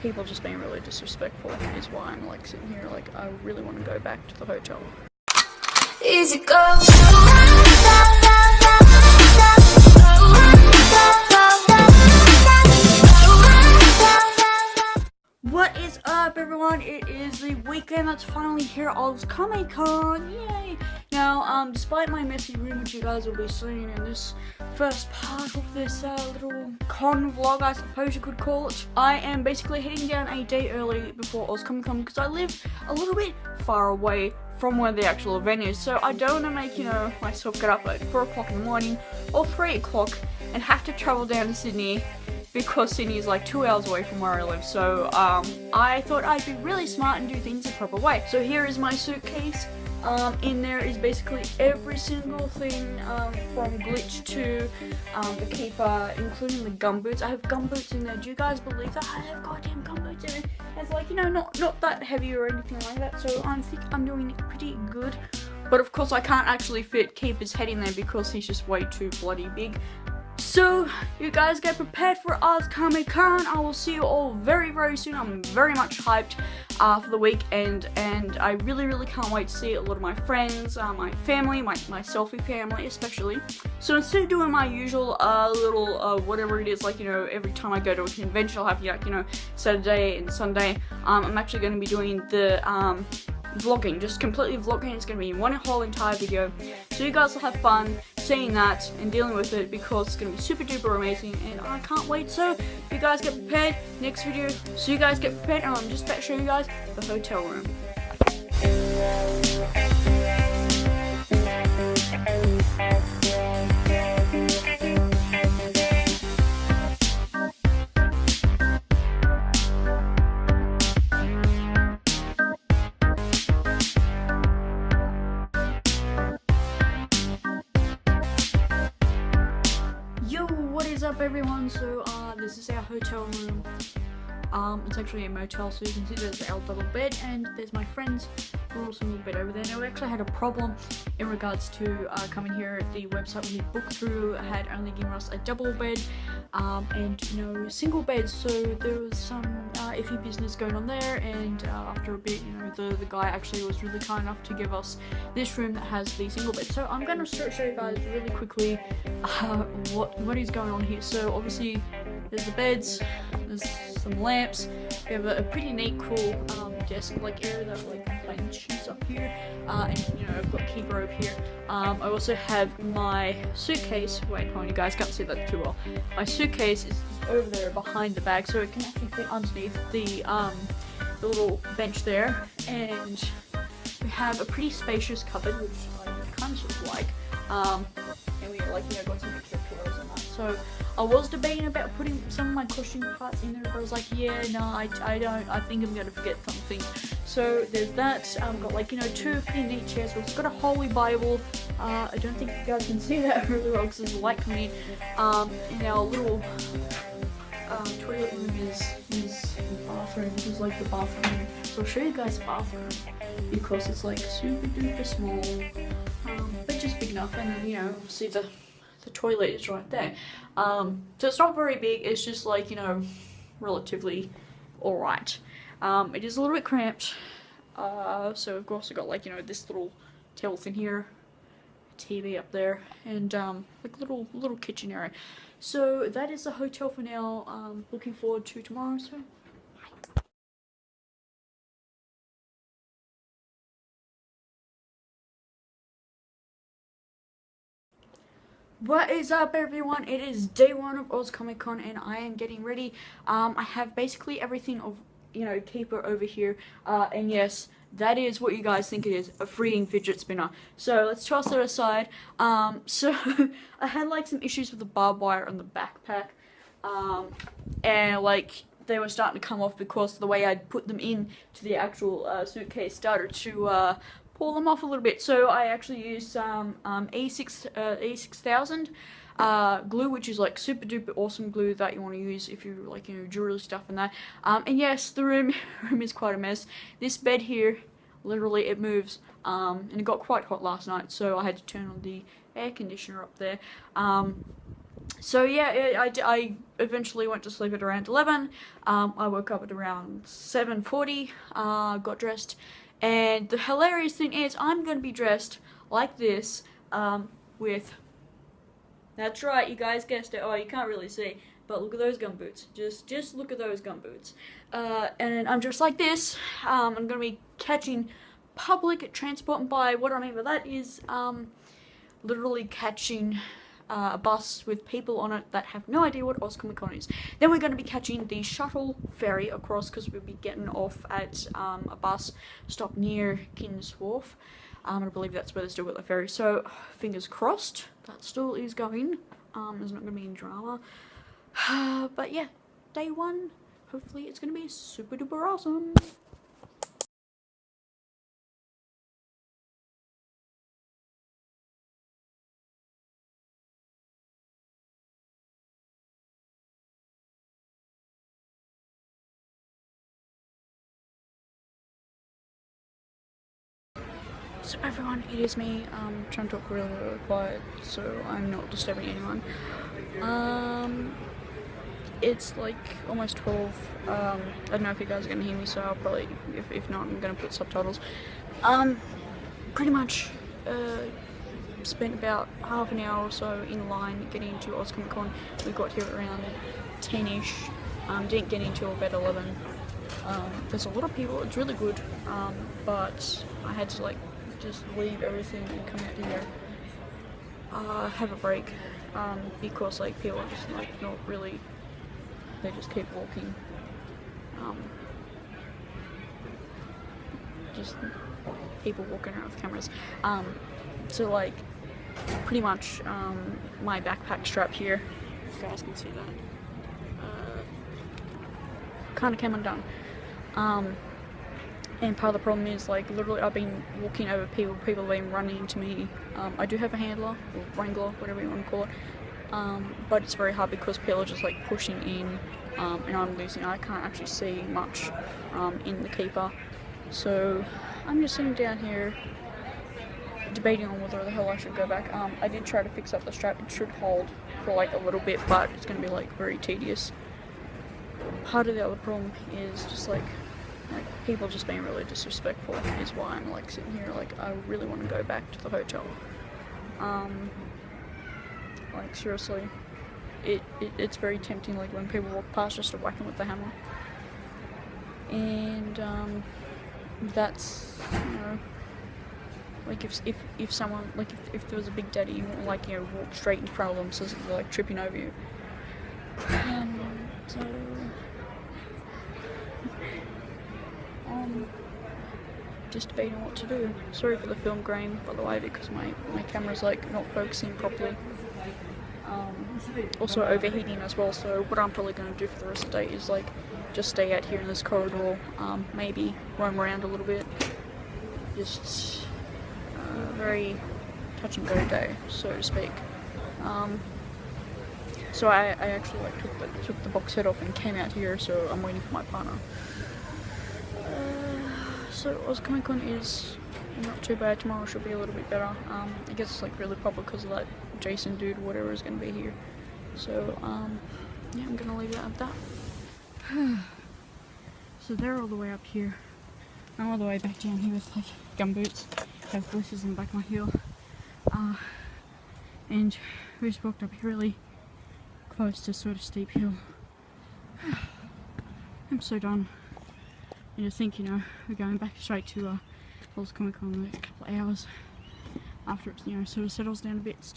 People just being really disrespectful is why I'm like sitting here like I really want to go back to the hotel. Easy go. What is up, everyone? It is the weekend that's finally here. Oz Comic Con, yay! Now, despite my messy room, which you guys will be seeing in this first part of this little con vlog, I suppose you could call it, I am basically heading down a day early before Oz Comic Con because I live a little bit far away from where the actual event is, so I don't want to make, myself get up at 4 o'clock in the morning or 3 o'clock and have to travel down to Sydney because Sydney is like 2 hours away from where I live. So I thought I'd be really smart and do things the proper way. So here is my suitcase. In there is basically every single thing from Glitch to the Keeper, including the gumboots. I have gumboots in there. Do you guys believe that? I have goddamn gumboots in it. It's like, not that heavy or anything like that. So I think I'm doing pretty good. But of course I can't actually fit Keeper's head in there because he's just way too bloody big. So, you guys get prepared for Oz Comic Con. I will see you all very, very soon. I'm very much hyped for the weekend, and I really, really can't wait to see a lot of my friends, my family, my selfie family especially. So instead of doing my usual little whatever it is, like, every time I go to a convention I'll have, Saturday and Sunday, I'm actually going to be doing the vlogging, just completely vlogging. It's going to be one whole entire video, so you guys will have fun seeing that and dealing with it because it's going to be super duper amazing and I can't wait. So you guys get prepared, next video, so you guys get prepared, and I'm just about to show you guys the hotel room. What is up, everyone? So this is our hotel room. It's actually a motel, so you can see there's our double bed and there's my friends who are also in the bed over there. Now we actually had a problem in regards to coming here. The website we booked through had only given us a double bed and no single beds, so there was some iffy business going on there, and after a bit, the guy actually was really kind enough to give us this room that has the single bed. So I'm going to show you guys really quickly what is going on here. So obviously there's the beds, there's some lamps, we have a pretty neat, cool desk like area that like bench is up here, and I've got Keeper over here. I also have my suitcase. Wait, hold on, you guys can't see that too well. My suitcase is just over there behind the bag, so it can actually fit underneath the little bench there, and we have a pretty spacious cupboard, which I kind of sort of like, and we got some extra pillows and that. So I was debating about putting some of my cushion parts in there, but I was like, yeah, no, I don't. I think I'm gonna forget something. So there's that. Got two pretty neat chairs. We've got a Holy Bible. I don't think you guys can see that really well because there's a light coming in. And our little toilet room is the bathroom. This is like the bathroom room. So I'll show you guys the bathroom because it's like super duper small, but just big enough. And then see the toilet is right there. So it's not very big. It's just like relatively alright. It is a little bit cramped. So we've also got this little table thing here, a TV up there, and like little kitchen area. So that is the hotel for now. Looking forward to tomorrow. So bye. What is up, everyone? It is day 1 of Oz Comic Con and I am getting ready. I have basically everything of Keeper over here, and yes, that is what you guys think it is, a freaking fidget spinner. So let's toss it aside. So I had some issues with the barbed wire on the backpack, and they were starting to come off because the way I'd put them in to the actual suitcase started to pull them off a little bit. So I actually used some E6000 glue, which is super duper awesome glue that you want to use if you jewelry stuff and that. And yes, the room is quite a mess. This bed here, literally it moves, and it got quite hot last night, so I had to turn on the air conditioner up there. So yeah, I eventually went to sleep at around 11. I woke up at around 7:40, got dressed, and the hilarious thing is I'm going to be dressed like this, with, that's right, you guys guessed it. Oh, you can't really see, but look at those gumboots. Just look at those gumboots. And I'm dressed like this. I'm going to be catching public transport, and by what I mean by that is literally catching a bus with people on it that have no idea what Comic-Con is. Then we're going to be catching the shuttle ferry across, because we'll be getting off at a bus stop near King's Wharf. I believe that's where they still got the ferry. So fingers crossed that still is going. There's not going to be any drama. But yeah, day one. Hopefully it's going to be super duper awesome. So everyone, it is me. Trying to talk really, really quiet so I'm not disturbing anyone. It's like almost 12. I don't know if you guys are gonna hear me, so I'll probably, if not, I'm gonna put subtitles. Pretty much spent about half an hour or so in line getting into Comic-Con. We got here around 10ish. Didn't get into about 11. There's a lot of people. It's really good, but I had to like just leave everything and come out here, have a break, because like people are just like not really, they just keep walking, just people walking around with cameras. So like pretty much my backpack strap here, if you guys can see that, kind of came undone. And part of the problem is, like, literally I've been walking over people have been running into me. I do have a handler, or wrangler, whatever you want to call it, but it's very hard because people are just like pushing in, and I'm losing. I can't actually see much in the keeper, so I'm just sitting down here debating on whether the hell I should go back. I did try to fix up the strap. It should hold for like a little bit, but it's going to be like very tedious. Part of the other problem is just like people just being really disrespectful is why I'm like sitting here. Like, I really want to go back to the hotel. Like seriously, it's very tempting, like when people walk past, just to whack them with the hammer. And that's, you know, like if someone, like if there was a big daddy, you wouldn't like, you know, walk straight in front of them so they're like tripping over you. So just debating what to do. Sorry for the film grain, by the way, because my camera's like not focusing properly. Also overheating as well, so what I'm probably going to do for the rest of the day is like just stay out here in this corridor, maybe roam around a little bit. Just very touch and go day, so to speak. So I actually like took the box set off and came out here, so I'm waiting for my partner. So Comic-Con is not too bad. Tomorrow should be a little bit better. I guess it's like really proper because of that Jason dude, whatever is going to be here. So yeah, I'm gonna leave it at that. So they're all the way up here. I'm all the way back down here with like gumboots. Have blisters in the back of my heel. And we just walked up really close to sort of steep hill. I'm so done. And to think, you know, we're going back straight to Comic-Con in the next couple of hours after it, you know, sort of settles down a bit. It's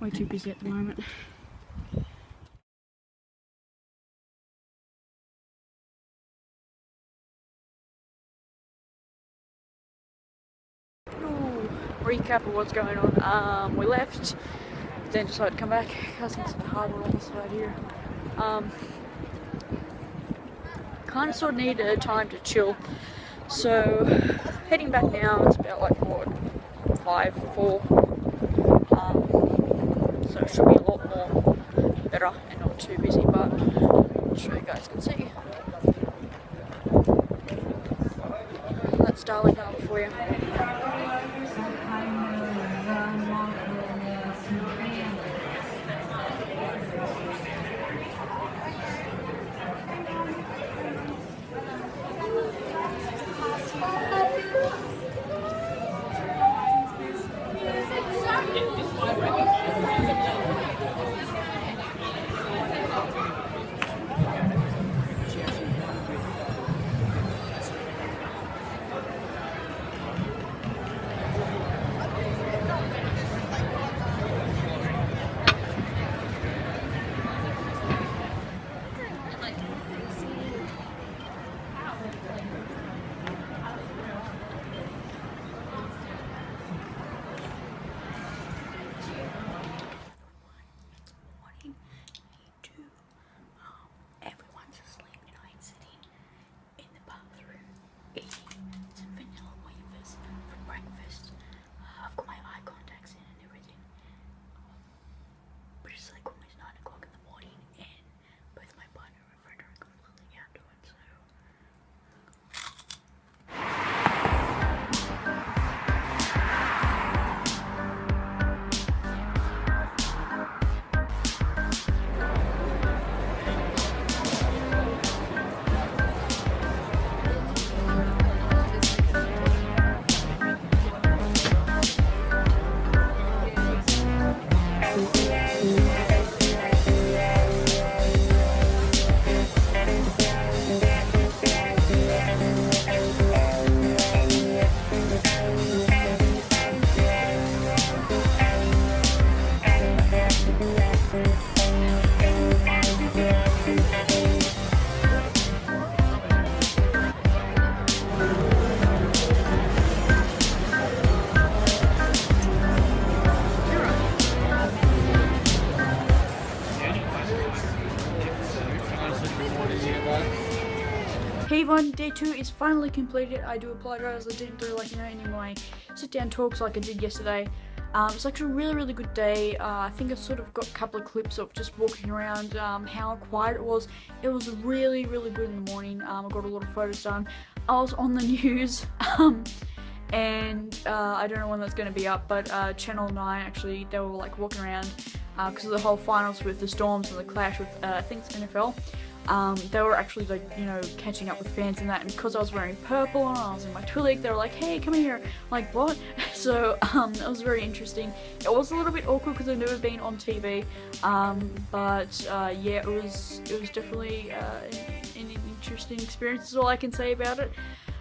way too busy at the moment. Ooh, recap of what's going on. We left, then decided to come back. Cousins to the harbour on the side here. Kind of sort of needed time to chill, so heading back now. It's about like what, 4. So it should be a lot more better and not too busy, but I'm sure you guys can see. That's Darling Harbour for you. Hey everyone, day 2 is finally completed. I do apologize, I didn't do like, any of my sit down talks like I did yesterday. It's actually a really good day. I think I sort of got a couple of clips of just walking around, how quiet it was. It was really good in the morning. I got a lot of photos done. I was on the news, and I don't know when that's going to be up, but Channel 9 actually, they were like walking around because of the whole finals with the Storms and the clash with, I think it's NFL. They were actually like, catching up with fans and that, and because I was wearing purple and I was in my twi'lek, they were like, hey, come here, like, what? So, it was very interesting. It was a little bit awkward because I've never been on TV, but, yeah, it was definitely, an interesting experience is all I can say about it.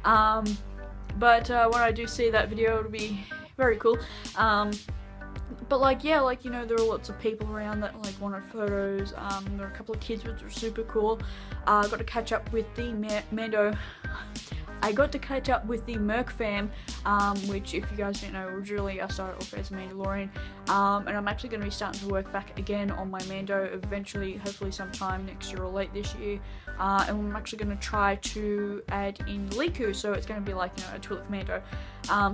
But, when I do see that video, it'll be very cool. But like, yeah, like, there were lots of people around that like wanted photos. There were a couple of kids which were super cool. I got to catch up with the Merc fam, which, if you guys don't know, originally I started off as a Mandalorian, and I'm actually going to be starting to work back again on my Mando eventually, hopefully sometime next year or late this year, and I'm actually going to try to add in Liku, so it's going to be like, a twi'lek Mando,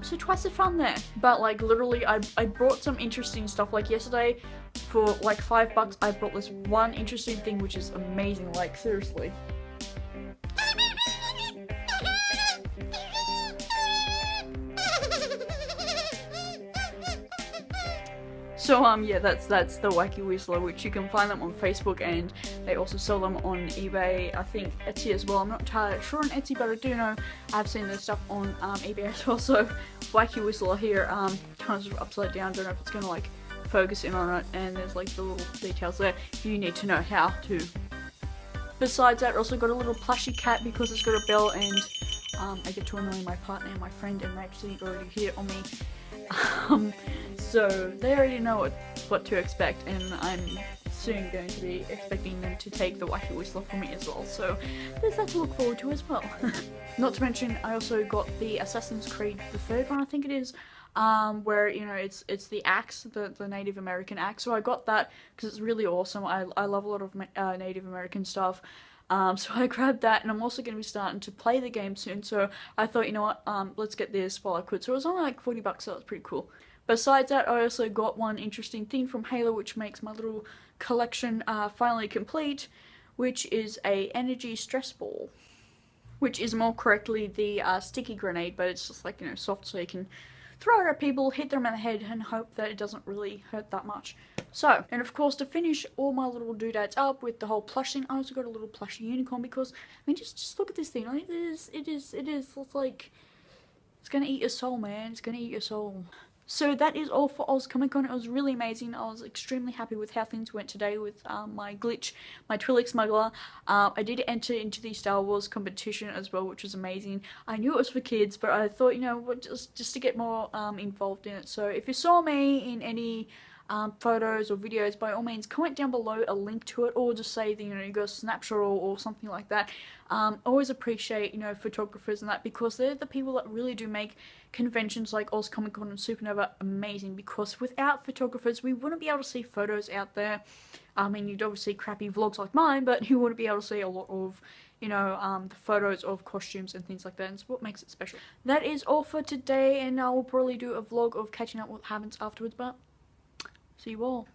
so twice the fun there. But like, literally, I brought some interesting stuff. Like yesterday, for like $5, I brought this one interesting thing which is amazing, like, seriously. So yeah, that's the Wacky Whistler, which you can find them on Facebook, and they also sell them on eBay, I think Etsy as well. I'm not entirely sure on Etsy, but I do know I've seen their stuff on eBay as well. So Wacky Whistler here, kind of sort of upside down, don't know if it's gonna like focus in on it, and there's like the little details there if you need to know how to. Besides that, I also got a little plushy cat because it's got a bell, and I get to annoy my partner and my friend, and they actually already hit it on me. So they already know what to expect, and I'm soon going to be expecting them to take the Wacky Whistler from me as well, so there's that to look forward to as well. Not to mention, I also got the Assassin's Creed, the third one I think it is, where, it's the axe, the Native American axe, so I got that because it's really awesome. I love a lot of Native American stuff. So I grabbed that, and I'm also going to be starting to play the game soon, so I thought, let's get this while I could. So it was only like $40, so that's pretty cool. Besides that, I also got one interesting thing from Halo, which makes my little collection finally complete, which is a energy stress ball, which is more correctly the sticky grenade, but it's just like, soft, so you can throw it at people, hit them in the head, and hope that it doesn't really hurt that much. So, and of course, to finish all my little doodads up with the whole plush thing, I also got a little plushy unicorn because, just look at this thing. Like, it's like, it's gonna eat your soul, man. It's gonna eat your soul. So that is all for Oz Comic Con. It was really amazing. I was extremely happy with how things went today with my glitch, my twi'lek smuggler. I did enter into the Star Wars competition as well, which was amazing. I knew it was for kids, but I thought, just to get more involved in it. So if you saw me in any photos or videos, by all means comment down below a link to it, or just say that you got a snapshot or something like that. Always appreciate photographers and that, because they're the people that really do make conventions like Oz Comic Con and Supernova amazing, because without photographers we wouldn't be able to see photos out there. I mean, you'd obviously see crappy vlogs like mine, but you wouldn't be able to see a lot of the photos of costumes and things like that, and it's what makes it special. That is all for today, and I will probably do a vlog of catching up what happens afterwards, but see you all.